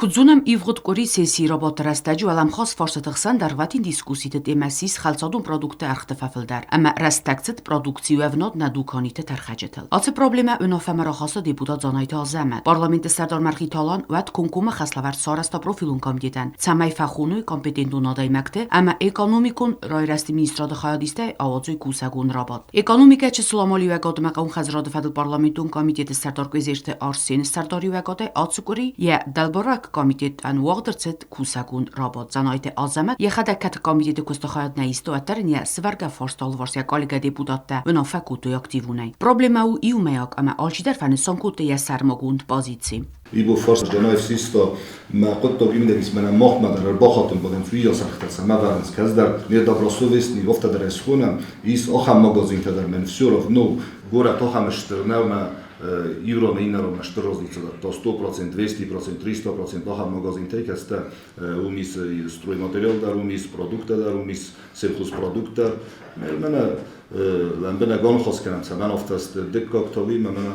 Կուզունեմ իվղուտ կորի սեսի ռոբոտը ռաստաջու ալամ խոս ֆորսաթ խսան դարվատին դիսկուսիտ տեմասիս խալցադուն պրոդուկտը արխտվաֆլդար, ամա ռաստակցտ պրոդուկցիու evնոտ նա դուքոնիտ թարխաջետել։ Ացը պրոբլեմա ունոֆամարախոսը դիպուտատ զոնայթ ազամը։ Պարլամենտը սարդար մարխի թալան վատ կոնկումը խասլավար սորաստա պրոֆիլուն կոմիտետան։ Ցամայ ֆախունու կոմպետենտուն ադայմակտե, ամա էկոնոմիկուն ռոյրաստի մինիստրոդը խայադիստե ավոձույ կուսագուն ռոբոտ։ Էկոնոմիկա չսլոմոլիու եկոտմակուն խազրոդը ֆադլ պարլամենտուն կոմիտետը սարդար կույզերտը արսին սարդարիու եկոտե ացուկուրի ե դալբորակ Komitet an Wagdercet Kusagun Robot Zanaite Azamet Jechadeket Komitete Kustochajatna istoaternia Svarga Forstalvorsia Kollega Deputatta Vna Fakutu aktivunai. Problemau iumeak ama algider fan sankute jesarmogund pozici. Ibo forse genoi sisto ma qotto bimdegis mena mohmad al-bakhatun bodem fria sarkhtas ma varens kazdar ne dobrosovestni ofta dreskuna is oha magazin kadar men всё no gora toha mshtrnama euro na što rozlica to 100%, 200%, 300% toha magazin tekasta umis strojmaterial dar umis produkta dar umis selhus produkta mena Lambena gonchoskanam sa man oftast dekkaktavi mena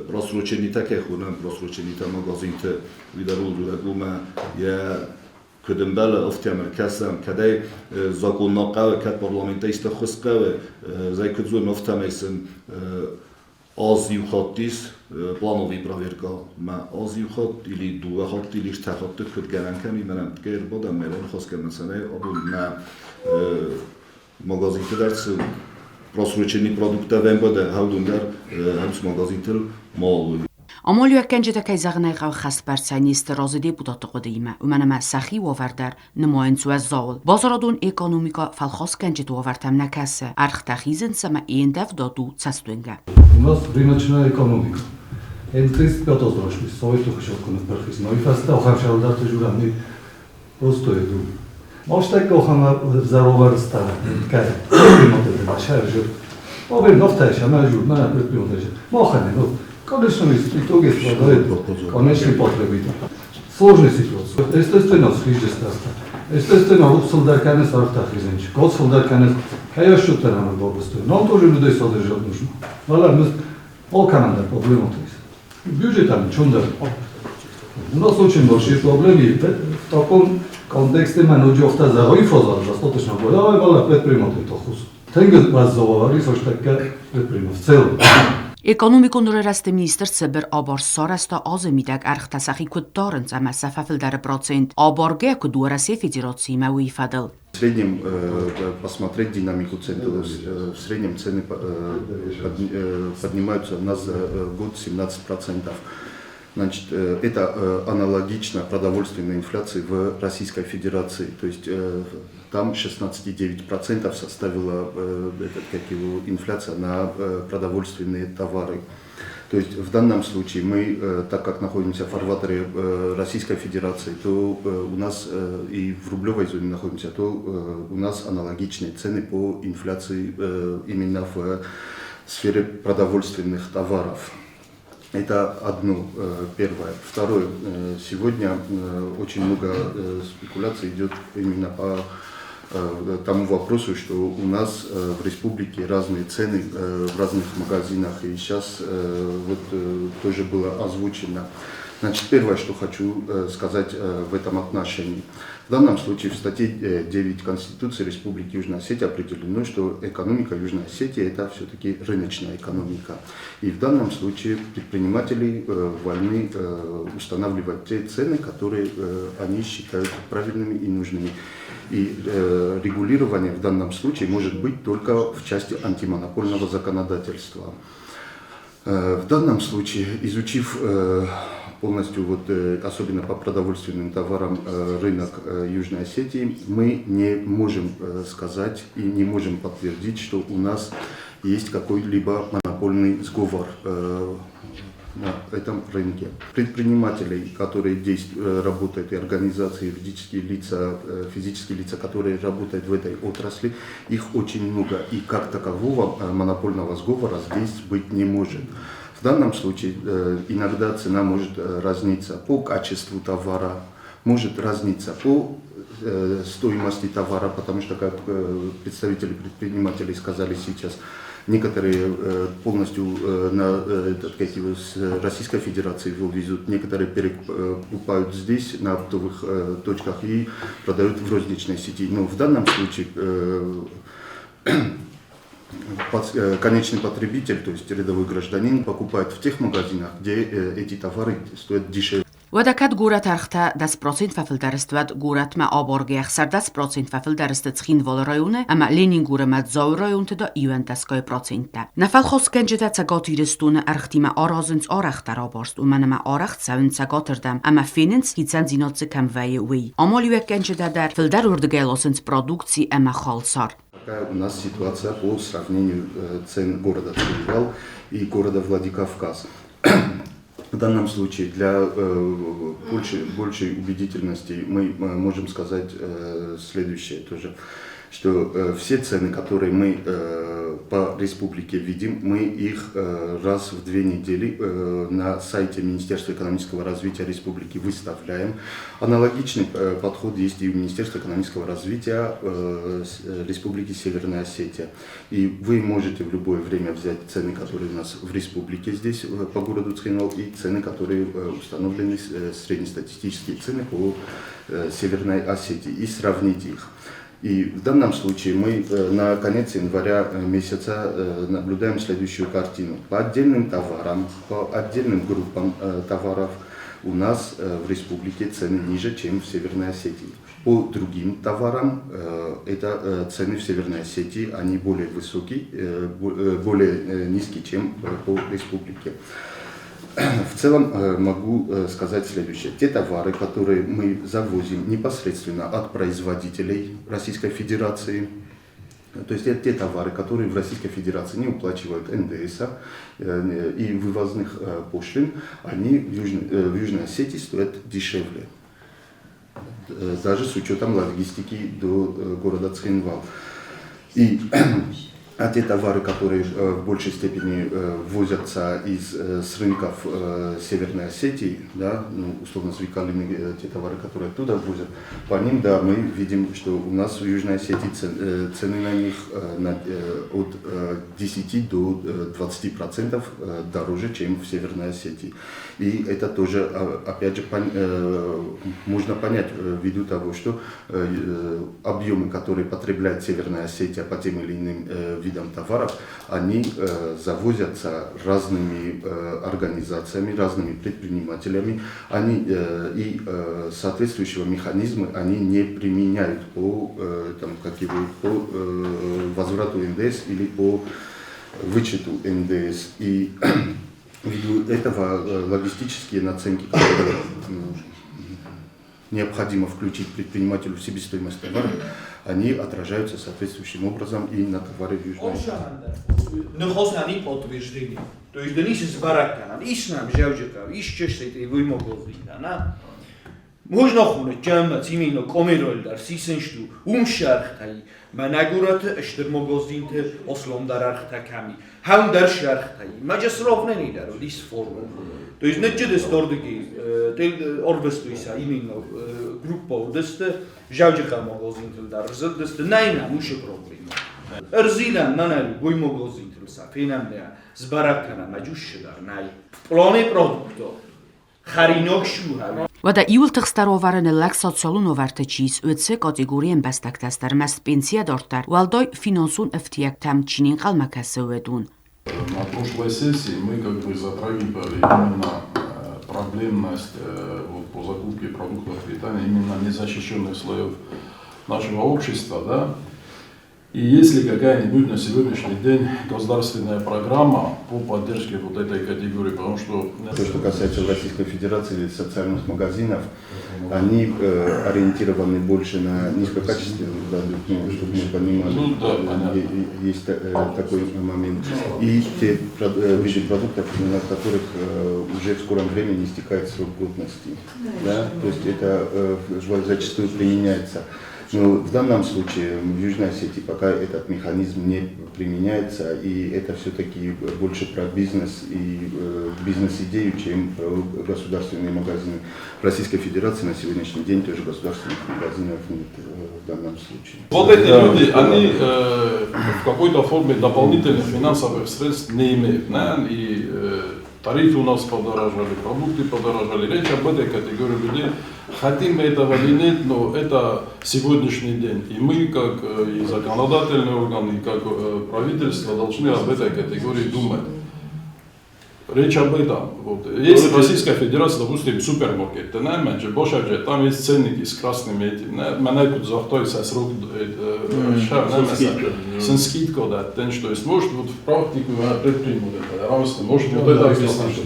prosručeni take hunam prosručeni ta magazin te vidarul guma ya Ködembele ofte Amerikasam kadai zakonna qawe kat parlamenta istakhus qawe zay kudzun ofte meisen az yuhatis planovi proverka ma az yuhat ili duva hat ili shtahat kud garankam imanam tger bodam melon khoskan mesela abu ma magazin darts prosručeni produkta vembode haudundar hams magazin tel mal Ամոլյու ակենջետը կայզաղնայ խավ խասպարցանիստ ռոզեդի բուտատողոդիիմը, ումանամա սախի ուավարդար նմոյնցու ազոլ, բազարադուն էկոնոմիկա ֆալխոս կենջետ ուավարտամ նակասը, արխտախիզն սամա ինդավ դոտու ծաստուենգա։ У нас рыночная экономика. Это 35 зрошли, совету хшалку на перхиз. Но и фаста охамшал даты журами просто иду. Может так охама взаровар стара, кай. Примоте башар жур. Обер нофташ, ама жур, мана примоте. Мохане, ну Конечно, итоги страдает конечный потребитель. Сложная ситуация. Естественно, слижестаста. Естественно, солдарканес архтахизенч. Год солдарканес хаяшутер ама бобустой. Но тоже людей содержать нужно. Вала, мы Канада проблема есть. Бюджет там чунда. У нас очень большие проблемы. В таком контексте мы нужно заговори фаза достаточно более, вала предприниматель тохус. Тенгез вас заговори, что такое предприниматель. В целом. Էկոնոմիկոն ռերաստը մինիստր ծբր աբար սարաստա ազմիդակ արխտասախի կուտտարն ծամա սաֆաֆլդարը պրոցենտ աբարգե կդուարասի федерации мауи фадл. В среднем посмотреть динамику цен, в среднем цены поднимаются на год 17%. Значит, это аналогично продовольственной инфляции в Российской Федерации. То есть там 16,9% составила инфляция на продовольственные товары. То есть в данном случае мы, так как находимся в фарватере Российской Федерации, то у нас и в рублевой зоне находимся, то у нас аналогичные цены по инфляции именно в сфере продовольственных товаров. Это одно, первое. Второе, сегодня очень много спекуляций идет именно по тому вопросу, что у нас в республике разные цены в разных магазинах, и сейчас вот тоже было озвучено. Значит, первое, что хочу сказать в этом отношении. В данном случае в статье 9 Конституции Республики Южная Осетия определено, что экономика Южной Осетии это все-таки рыночная экономика. И в данном случае предприниматели вольны устанавливать те цены, которые они считают правильными и нужными. И регулирование в данном случае может быть только в части антимонопольного законодательства. В данном случае, изучив полностью, вот, особенно по продовольственным товарам, рынок Южной Осетии, мы не можем сказать и не можем подтвердить, что у нас есть какой-либо монопольный сговор на этом рынке. Предпринимателей, которые работают, и организации, юридические лица, физические лица, которые работают в этой отрасли, их очень много. И как такового монопольного сговора здесь быть не может. В данном случае иногда цена может разниться по качеству товара, может разниться по стоимости товара, потому что, как представители предпринимателей сказали сейчас, некоторые полностью с Российской Федерации вывезут, некоторые перекупают здесь на оптовых точках и продают в розничной сети. Но в данном случае конечный потребитель, то есть рядовой гражданин, покупает в тех магазинах, где эти товары стоят дешевле. ودکت گورت ارخته 10% ففلدرستود گورت ما آبارگی اخسر 10% ففلدرست خین وال رایونه اما لینین گوره مد زاو رایون تدا ایوان دستگاه پروسنته. نفل خواست گنجه تا تگاتی رستونه ارختی ما آرازنس آرخت را بارست و من ما آرخت سوین تگاتردم اما فیننس هیتسن زینات کم وی. آمالی وک گنجه در فلدر وردگیلاسنس پرودکسی اما خالصار. Какая у нас ситуация по сравнению цен города Цхинвал и города Владикавказ. В данном случае для большей убедительности мы можем сказать следующее тоже, что все цены, которые мы по республике видим, мы их раз в 2 недели на сайте Министерства экономического развития республики выставляем. Аналогичный подход есть и у Министерства экономического развития Республики Северная Осетия. И вы можете в любое время взять цены, которые у нас в республике здесь по городу Цхинвал, и цены, которые установлены, среднестатистические цены по Северной Осетии, и сравнить их. И в данном случае мы на конец января месяца наблюдаем следующую картину. По отдельным товарам, по отдельным группам товаров у нас в республике цены ниже, чем в Северной Осетии. По другим товарам это цены в Северной Осетии, они более высокие, более низкие, чем по республике. В целом могу сказать следующее. Те товары, которые мы завозим непосредственно от производителей Российской Федерации, то есть это те товары, которые в Российской Федерации не уплачивают НДС и вывозных пошлин, они в Южной Осетии стоят дешевле, даже с учетом логистики до города Цхинвал. А те товары, которые в большей степени ввозятся с рынков Северной Осетии, да, ну, условно Звикалины, те товары, которые оттуда ввозят, по ним, да, мы видим, что у нас в Южной Осетии цены на них от 10 до 20% дороже, чем в Северной Осетии. И это тоже, опять же, можно понять ввиду того, что объемы, которые потребляет Северная Осетия по тем или иным видам товаров, они завозятся разными организациями, разными предпринимателями, и соответствующего механизма они не применяют по возврату НДС или по вычету НДС. И ввиду этого логистические наценки, которые необходимо включить предпринимателю в себестоимость товара, они отражаются соответствующим образом и на товары в Южной Осетии. То есть денис из баракана, ишнам жевжика, ишчештэй вымогоздина. Можно хунуть джаммац именно комерольдар сисеншту умшархтай манагурат штырмогоздинте осломдар архтаками хандар шархтай маджасровнени дар this форму. То есть нечде стордги орбестуиса именно группа десте жевжика могоздинтелдар здесте найна муше проблема. Рзилан нанали вымогоздинтелса фенамдеа с баракана маджушдар най плане продукто خریناک شو و دا ایول تخستراوارن لک سوسیالون آورته چیز اوتسه کاتگوریم بستک تستر مست پنسیا دارتر والدای فینانسون افتیاک تام چینین قلمکسه ودون. На прошлой сессии мы как бы затрагивали именно проблемность по закупке продуктов питания именно незащищенных слоев нашего общества, да. И есть ли какая-нибудь на сегодняшний день государственная программа по поддержке вот этой категории? Потому что... То, что касается Российской Федерации социальных магазинов, они ориентированы больше на низкокачественный продукт, чтобы мы понимали, есть такой момент. И те виды продуктов, на которых уже в скором времени истекает срок годности. Да? То есть это зачастую применяется. Но в данном случае в Южной Осетии пока этот механизм не применяется, и это все-таки больше про бизнес и бизнес-идею, чем про государственные магазины. В Российской Федерации на сегодняшний день тоже государственных магазинов нет в данном случае. Вот эти люди, они в какой-то форме дополнительных финансовых средств не имеют. Да? И тарифы у нас подорожали, продукты подорожали. Речь об этой категории людей. Хотим мы этого или нет, но это сегодняшний день. И мы, как и законодательный орган, и как правительство, должны об этой категории думать. Речь об этом. Вот. Есть в Российской Федерации, допустим, супермаркет, там есть ценники с красными этими. Тут захтоится срок с скидкой, да, что есть. Может, вот в практику предпримут это, может, вот это объяснить.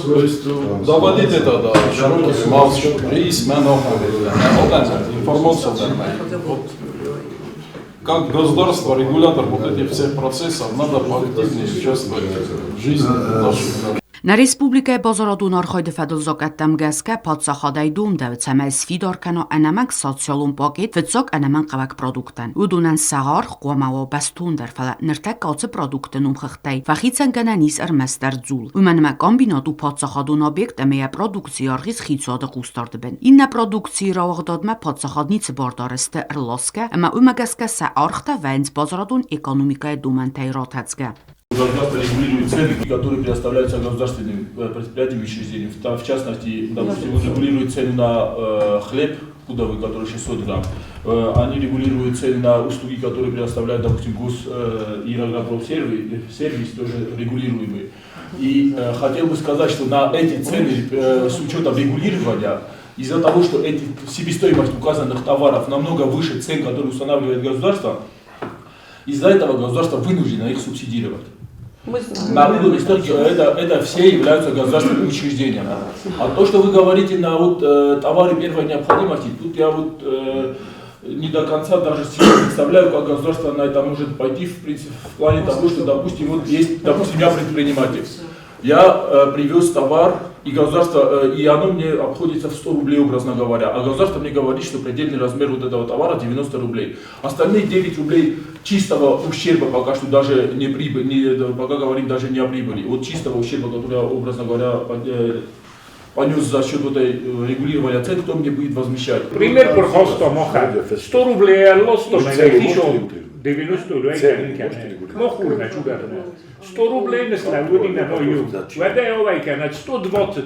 То есть, доводить это до широких масс, что рейс, информация. Как государство, регулятор вот этих всех процессов, надо поактивнее участвовать в жизни нашей. Na Respublikայի Բոզորոդուն արխոյդը ֆադլզոկատտամ գասկա պատսախադայ դում դավցամա սվիդորքանո անամանք սոցիալում պոկետ վծոկ անաման qavak produktən. Udunən sağar qomao bastundar fala nırtak qatsı produktənum xıxtay. Faxitsan qananis armastar zul. Umanma kombinatu պատսախադուն obyekt əməyə produksiya arğis xitsoda qustardı ben. İnna produksiya ravaqdadma պատսախadniцы bordarıstı rloska, amma umagaska sa arxta vəns Бозородун экономикaya dumantay rotacqa. Государство регулирует цены, которые предоставляются государственным предприятиям и учреждениям. В частности, допустим, он регулирует цены на хлеб пудовый, который 600 грамм. Они регулируют цены на услуги, которые предоставляют, допустим, сервис, тоже регулируемый. И хотел бы сказать, что на эти цены с учетом регулирования, из-за того, что себестоимость указанных товаров намного выше цен, которые устанавливает государство, из-за этого государство вынуждено их субсидировать. На уровне столько это все являются государственными учреждениями. А то, что вы говорите на товары первой необходимости, тут я не до конца даже себе представляю, как государство на это может пойти в плане того, что, допустим, я предприниматель. Я привез товар, и государство, и оно мне обходится в 100 рублей, образно говоря. А государство мне говорит, что предельный размер вот этого товара 90 рублей. Остальные 9 рублей чистого ущерба, пока что даже не прибыль, пока говорим даже не о прибыли. Вот чистого ущерба, который я, образно говоря, понес за счет этой регулирования цен, кто мне будет возмещать. Пример просто моха. 100 рублей, 100 90 рублей. Мохурна чугатна. 100 рублей на славуди на мою. Вода овайкана 120.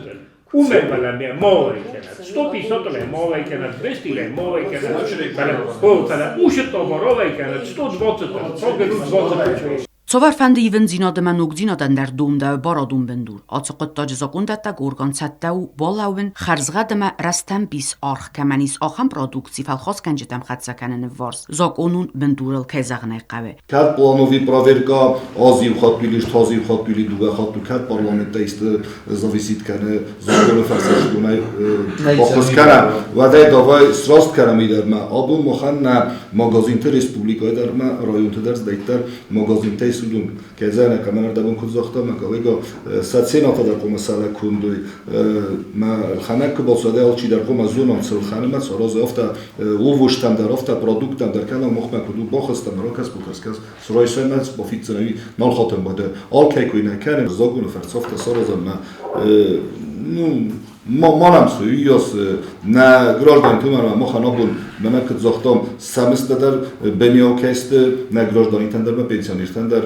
Умервала мне мовайкана. 150 ле мовайкана, 200 ле мовайкана. Бала ушето моровайкана 120. Погеру 20. Цоварфанды ивен зинодема нугзиноден дар думда бородун бендур. Ацыqıt tacizaqundata gurgansatau bolauven xarzgadema rastam bis arx kamanis axam produksi falxos kanjetam xatsakanene vars. Zakonun bendurel kezaghnay qave. Kad planovi proverka aziv khatbili, shtaziv khatbili, duga khatbili, kad parlamenta ist zavisit kane, zakonu farsashtunay baxos kana. Vaday davay srast kana miderma. Abun moxanna magazinte respublikaya darma rayonta dars daytar magazinte سودون که زنه کاملا دبون کد زخته مکالیگا ساتسینا تا در قوم سال کندوی ما خانه که با ساده آلچی در قوم زونم سال خانه ما سراز افتا اووشتم در افتا پرودکتم در کنار مخمه کدو باخستم راکس بکسکس سرای سمت با فیتزنوی نال خاتم بوده آل کی کوی نکنه زاگون فرسافت سراز ما مانم سویوس نه گرازدان تو من ما خانابون من که زختم سمست در بنیاکست نه گرازدانی تندر من پنسیونیست تندر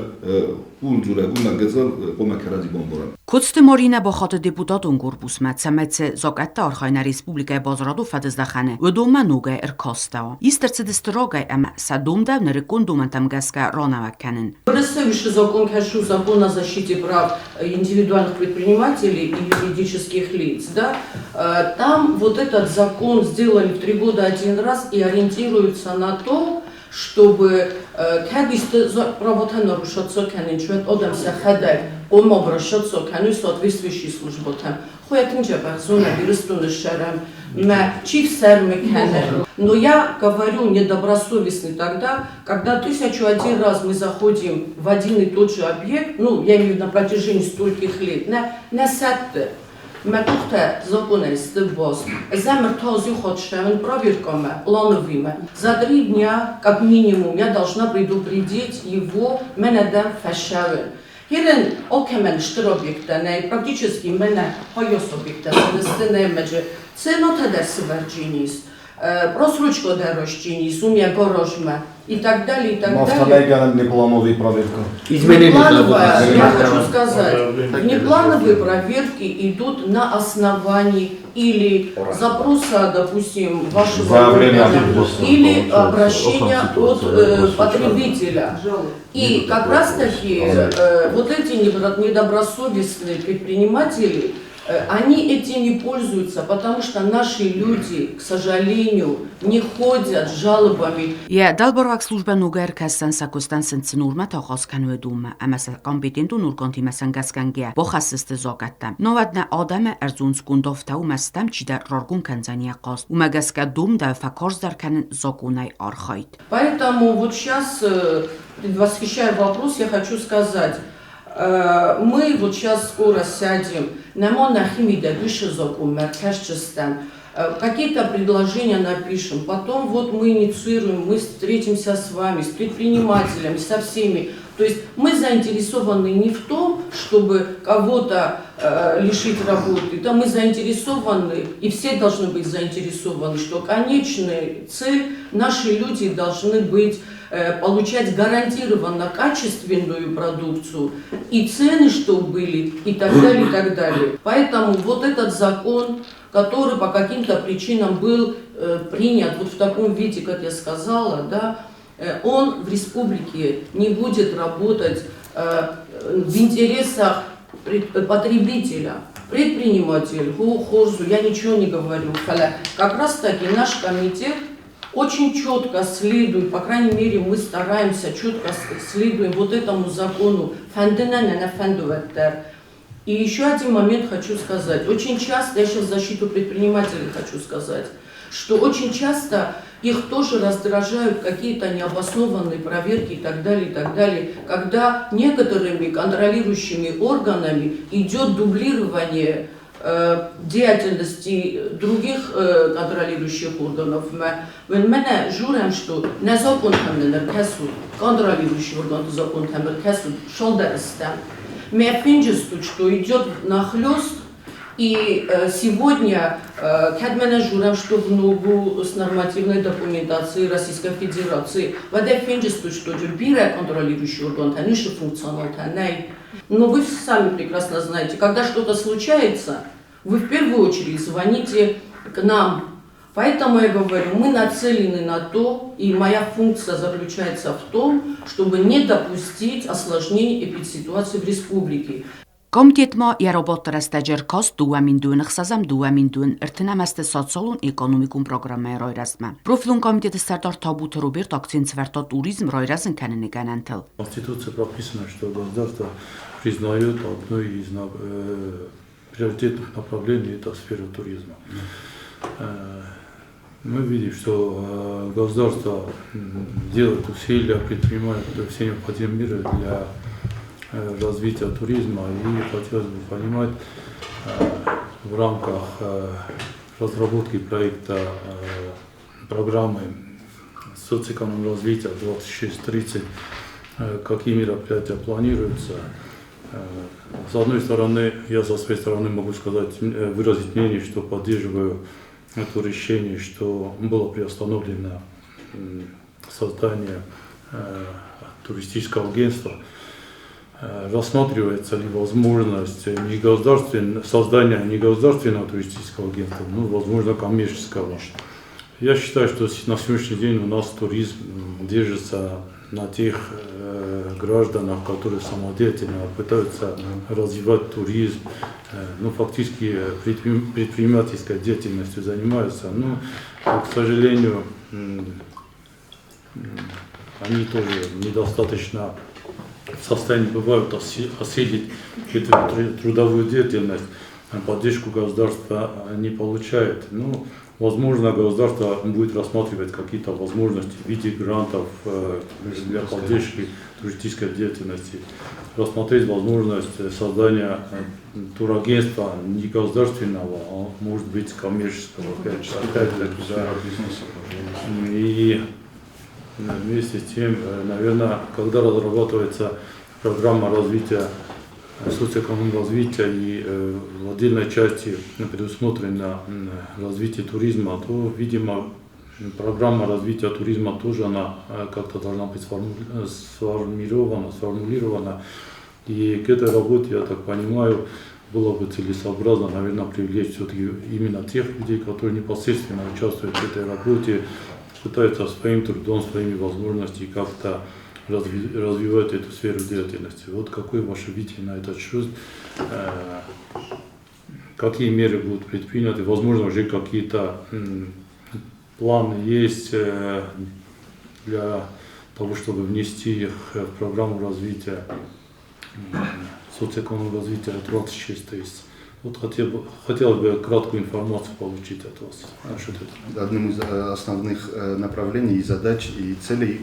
اون جوره اون مگزال قوم کردی بامبارم. Kutste Morina با خاطر deputatun korpus matsametze zogata arxayna Respublikaya Bozoradu fadizdaxane uduma nuga erkostao. Istercedestroga am sadumda nerekundumantam gaska ронавакканен. Представивший закон о защите прав индивидуальных предпринимателей и юридических лиц, да, там вот этот закон сделали в 3 года один раз и ориентируются на то, чтобы правонарушитель чует одамся хадай, он обращается к соответствующей службе. Но я говорю недобросовестный тогда, когда 1001 раз мы заходим в один и тот же объект, ну, я имею в виду на протяжении стольких лет, на сатте. Մետուղթը законы стыбос, замер този ходшевен проверками, плановыми. За 3 дня, как минимум, я должна предупредить его, менедем фешевен. Jeden okemen штробиктане, практически мене хайос обиктане, медже ценота да сверджинис, просрочка да рощинис, умя горожма и так далее, и так далее. Автомайган неплановые проверки. Внеплановые, я хочу сказать, внеплановые проверки идут на основании или запроса, допустим, вашего органа, или обращения от потребителя. И как раз таки вот эти недобросовестные предприниматели, они этим не пользуются, потому что наши люди, к сожалению, не ходят с жалобами. Ja dalborvak služben uger kastan sakostan sencinurma ta khaskanvedum amasa kompetentun urkontimasan gaskangia bokhasiste zogattam novadna adame erzunskundofta umastam chida rorgun kanzania qas umagaskadum da fakorzdarkan zogunay arkhayt. Поэтому вот сейчас, предвосхищая вопрос, я хочу сказать, мы вот сейчас скоро сядем, какие-то предложения напишем, потом вот мы инициируем, мы встретимся с вами, с предпринимателями, со всеми. То есть мы заинтересованы не в том, чтобы кого-то лишить работы, да, мы заинтересованы, и все должны быть заинтересованы, что конечная цель, наши люди должны быть получать гарантированно качественную продукцию, и цены, чтобы были, и так далее, и так далее. Поэтому вот этот закон, который по каким-то причинам был принят вот в таком виде, как я сказала, да, он в республике не будет работать в интересах потребителя. Предприниматель, хорзу, я ничего не говорю. Как раз таки наш комитет очень четко следует, по крайней мере, мы стараемся, четко следуем вот этому закону. И еще один момент хочу сказать. Очень часто, я сейчас в защиту предпринимателей хочу сказать, что очень часто их тоже раздражают какие-то необоснованные проверки и так далее, когда некоторыми контролирующими органами идет дублирование деятельности других контролирующих органов. Мы журим, что не закон контролирующий орган закон шалдарстан. Мы финжесту, что идет нахлёст. И сегодня Кадмена журам, что в ногу с нормативной документацией Российской Федерации, в этой финжесту, что бирая контролирующий орган, они же функционал. Но вы сами прекрасно знаете, когда что-то случается, вы в первую очередь звоните к нам. Поэтому я говорю, мы нацелены на то, и моя функция заключается в том, чтобы не допустить осложнений эпидситуации в республике. Komitetma երոբոտը ստաջերքոս դուամինդուն խսազամ դուամինդուն эртнамасте социалун экономикум программай ройрасма. Профилун комитета стартор табут Роберт акцент сверто туризм ройрасен канене ганантел. Конституция прописано, что государство признает одно из приоритетных направлений это сфера туризма. Мы видим, что государство делает усилия, предпринимает все необходимые меры для развития туризма, и хотелось бы понимать в рамках разработки проекта программы социоэкономического развития 26-30 какие мероприятия планируются. С одной стороны, я со своей стороны могу сказать, выразить мнение, что поддерживаю это решение, что было приостановлено создание туристического агентства. Рассматривается ли возможность создания негосударственного туристического агентства, ну, возможно, коммерческого. Я считаю, что на сегодняшний день у нас туризм держится на тех гражданах, которые самодеятельно пытаются развивать туризм, ну, фактически предпринимательской деятельностью занимаются, но, к сожалению, они тоже недостаточно в состоянии бывают осилить эту трудовую деятельность. поддержку государства не получает. Ну, возможно, государство будет рассматривать какие-то возможности в виде грантов для поддержки туристической деятельности, рассмотреть возможность создания турагентства не государственного, а может быть коммерческого. И вместе с тем, наверное, когда разрабатывается программа развития, социоэкономического развития и в отдельной части предусмотрено развитие туризма, то, видимо, программа развития туризма тоже она как-то должна быть сформулирована. И к этой работе, я так понимаю, было бы целесообразно, наверное, привлечь все-таки именно тех людей, которые непосредственно участвуют в этой работе, пытаются своим трудом, своими возможностями как-то развивать эту сферу деятельности. Вот какое ваше видение на этот счет? Какие меры будут предприняты? Возможно, уже какие-то планы есть для того, чтобы внести их в программу развития, социоэкономического развития 26. Вот хотел бы краткую информацию получить от вас насчет этого. Одним из основных направлений, задач и целей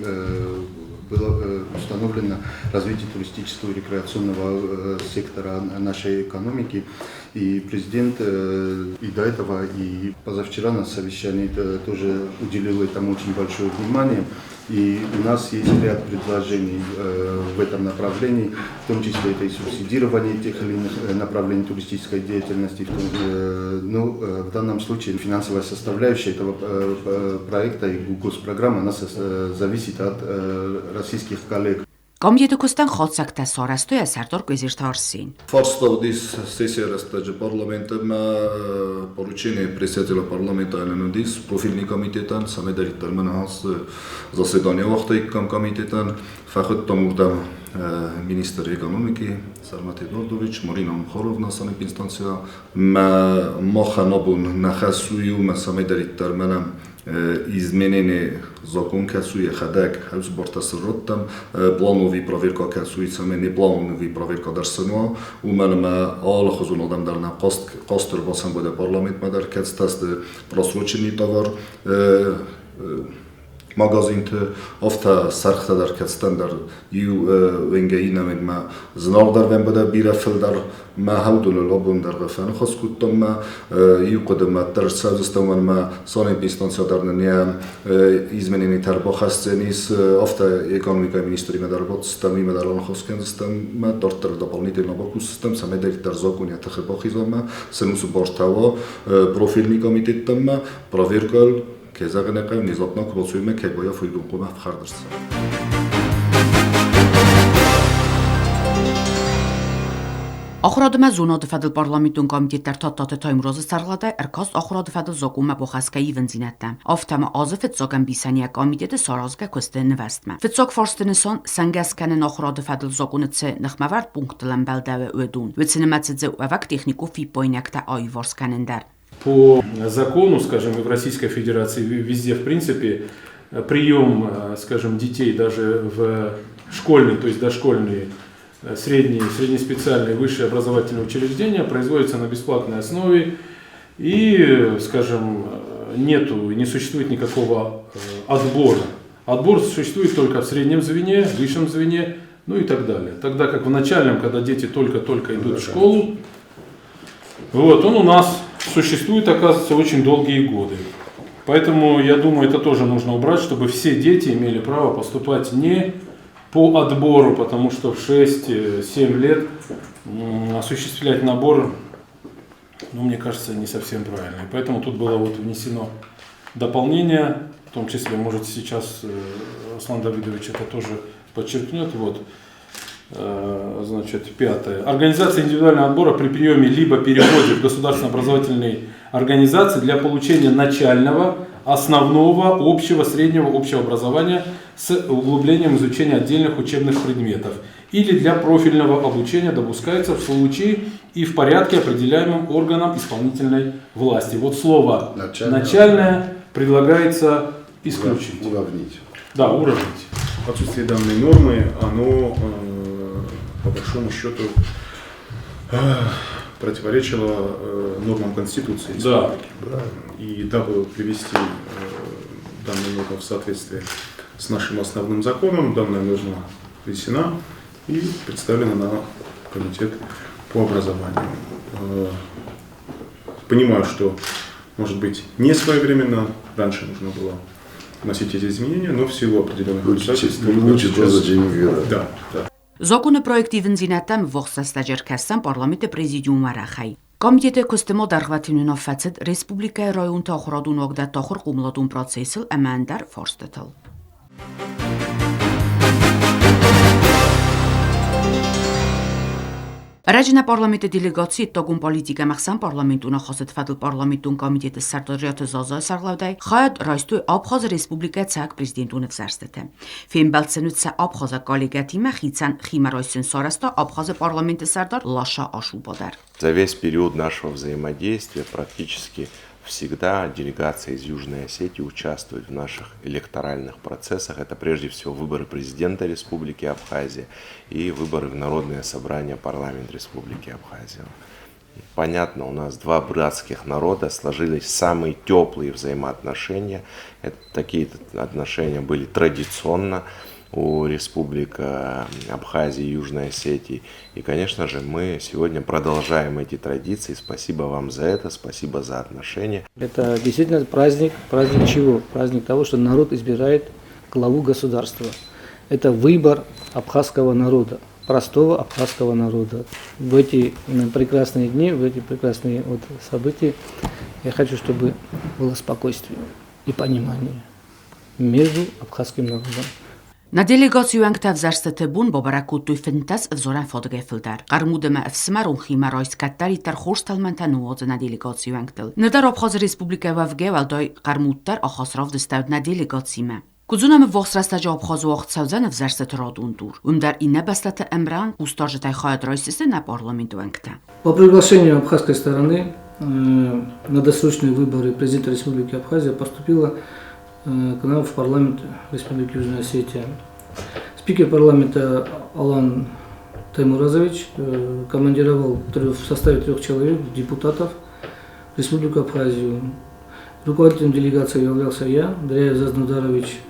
было установлено развитие туристического и рекреационного сектора нашей экономики. И президент и до этого, и позавчера на совещании тоже уделил этому очень большое внимание. И у нас есть ряд предложений в этом направлении, в том числе это и субсидирование тех или иных направлений туристической деятельности. Но в данном случае финансовая составляющая этого проекта и госпрограммы она зависит от российских коллег. Комитетукустан խոցակտա սորաստոյա Սարտոր Կոզիրտարսին. Форстовдис сессия растаджа парламента поручение председателя парламента Аленудис, профильный комитетан, самедарит Талманахас, заседание вахтайкам комитетан, фахот тамурда министр экономики Сармат Эдуардович, Марина Мухоровна, санэпинстанция, моханобун нахасую, самедарит Талманам, изменение закон касуе хадак хаус бортасроттам планови проверка касуица не планови проверка дарсано у мене ал хозун адамдар на костер басам буде парламент мадар кастаст просроченный товар магазинте офта сархтадар кастандар ю венгейнамед ма знардар вен буде бирафелдар ما هودول لابون در غفن خاص کتم ما یو قدم در سازستم ما سال بیستانسیا در نیا ایزمنی تربا خسته نیست افتا اکونومیکای مینیستری مداربات سیستمی مداران خاص کن سیستم ما دارتر дополнительно باکو سیستم سمدری در زاکونیا تخبا خیزم ما سنوس بارتوا پروفیلی کمیته ما پروفیرکال که زغنه قوی نزاتنا کباسویمه که باید فیلم قوم فخر درست. Охродма зунод фадл парламентун комитеттер таттаты таймрозы сарлада эркас охрод фадл зокума бохаскаи вензинаттам. Офтама азы фетсоган бисания комитеты саразга көстен невестма. Фетсог форстенесон сангесканен охрод фадл зокунetse нахмавард пунктлан белдаве уедун. Вецинемацедзе увак технику фипойнякта айворсканендар. По закону, скажем, и в Российской Федерации везде, в принципе, прием, скажем, детей даже в школьные, то есть дошкольные, средние, среднеспециальные, высшие образовательные учреждения производится на бесплатной основе и, скажем, не существует никакого отбора. Отбор существует только в среднем звене, в высшем звене, ну и так далее. Тогда как в начальном, когда дети только-только идут в школу, вот, он у нас существует, оказывается, очень долгие годы. Поэтому, я думаю, это тоже нужно убрать, чтобы все дети имели право поступать не по отбору, потому что в 6-7 лет осуществлять набор, ну, мне кажется, не совсем правильно. И поэтому тут было вот внесено дополнение, в том числе, может, сейчас Руслан Давидович это тоже подчеркнет. Вот. Значит, 5. Организация индивидуального отбора при приеме либо переводе в государственно-образовательные организации для получения начального, основного, общего, среднего, общего образования с углублением изучения отдельных учебных предметов или для профильного обучения допускается в случае и в порядке, определяемым органом исполнительной власти. Вот слово начальное предлагается исключить. Уравнить. Да, уравнить. Отсутствие данной нормы, оно по большому счету противоречило нормам Конституции. Да. И дабы привести данную норму в соответствие с нашим основным законом, данная нужна внесена и представлена на комитет по образованию. Понимаю, что, может быть, не своевременно, раньше нужно было вносить эти изменения, но в силу определенных обстоятельств... Да. Законопроективն զինատամ ողջաստաջեր կասան պարլամենտը պրեզիդիում արախայ։ Կոմիտետը կոստեմո դարվատին ունոֆացդ ռեսպուբլիկայի ռոյուն թոխրոդուն օգդա թոխր կումլոդուն պրոցեսել əməndar ֆորստետել։ Ռաջնա պարլամենտը դիլեգացի տոգուն պոլիտիկա մախսան պարլամենտունը խոստվադլ պարլամենտուն կոմիտետը սարտորյաթը զոզա սարլավդայ խայդ ռայստու Աբխազ ռեսպուբլիկա ցակ պրեզիդենտունը վզարստը ֆիմբալցնուցա Աբխազա կոլեգատի մախիցան խիմարոսին սորաստա Աբխազը պարլամենտը սարտար լաշա աշուբոդար։ За весь период нашего взаимодействия практически всегда делегация из Южной Осетии участвует в наших электоральных процессах. Это прежде всего выборы президента Республики Абхазия и выборы в Народное собрание парламента Республики Абхазия. Понятно, у нас два братских народа, сложились самые теплые взаимоотношения. Такие отношения были традиционно у Республик Абхазии и Южной Осетии. И, конечно же, мы сегодня продолжаем эти традиции. Спасибо вам за это, спасибо за отношения. Это действительно праздник. Праздник чего? Праздник того, что народ избирает главу государства. Это выбор абхазского народа, простого абхазского народа. В эти прекрасные дни, в эти прекрасные события я хочу, чтобы было спокойствие и понимание между абхазским народом. На делегацию ангтавзарста тебун бобаракуту финтас взоран фотографилдар. Гармудема эфсмарун химаройс каттари тар хошталмантануоз на делегацию ангтал. Надар Абхаз республика вавгевалдай гармудтар ахасрав дстауд на делегациима. Кузунам вохсрастаҷ Абхаз вақт савзан взарста радундур. Умдар инна бастата эмран устажтай хаяд ройсисе на парламенту ангта. По приглашению абхазской стороны на досрочные выборы президента Республики Абхазия поступила к нам в парламент Республики Южная Осетия. Спикер парламента Алан Таймуразович командировал в составе 3 человек, депутатов, в Республику Абхазию. Руководителем делегации являлся я, Дряев Зазнударович,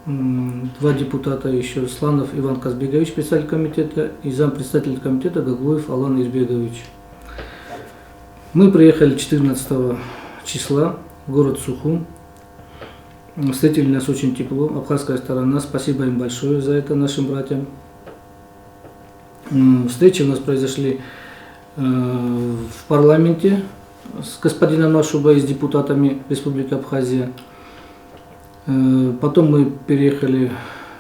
2 депутата еще, Сланов Иван Казбегович, председатель комитета, и зампредседатель комитета Гаглуев Алан Избегович. Мы приехали 14 числа в город Сухум. Встретили нас очень тепло, абхазская сторона, спасибо им большое за это, нашим братьям. Встречи у нас произошли в парламенте с господином Машуба и с депутатами Республики Абхазия. Потом мы переехали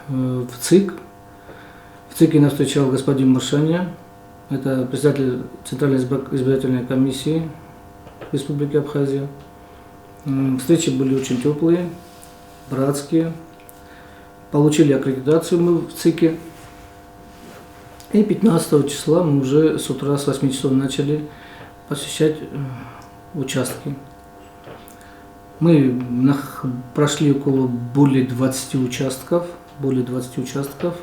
в ЦИК. В ЦИКе нас встречал господин Маршаня, это председатель Центральной избирательной комиссии Республики Абхазия. Встречи были очень теплые, братские. Получили аккредитацию мы в ЦИКе. И 15 числа мы уже с утра, с 8 часов начали посещать участки. Мы прошли около более 20 участков.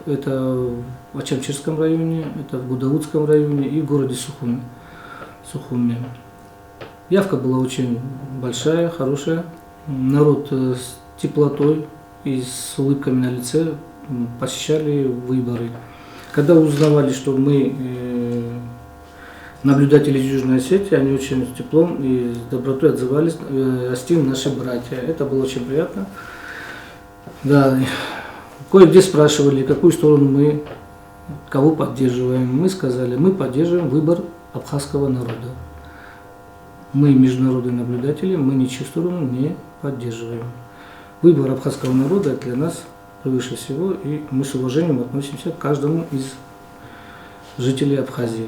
Это в Ачамчирском районе, это в Гудаутском районе и в городе Сухуме. Явка была очень большая, хорошая. Народ с теплотой и с улыбками на лице посещали выборы. Когда узнавали, что мы наблюдатели из Южной Осетии, они очень с теплом и с добротой отзывались, гостили наши братья. Это было очень приятно. Да. Кое-где спрашивали, какую сторону мы, кого поддерживаем. Мы сказали, мы поддерживаем выбор абхазского народа. Мы международные наблюдатели, мы ничью сторону не поддерживаем. Выбор абхазского народа для нас превыше всего, и мы с уважением относимся к каждому из жителей Абхазии.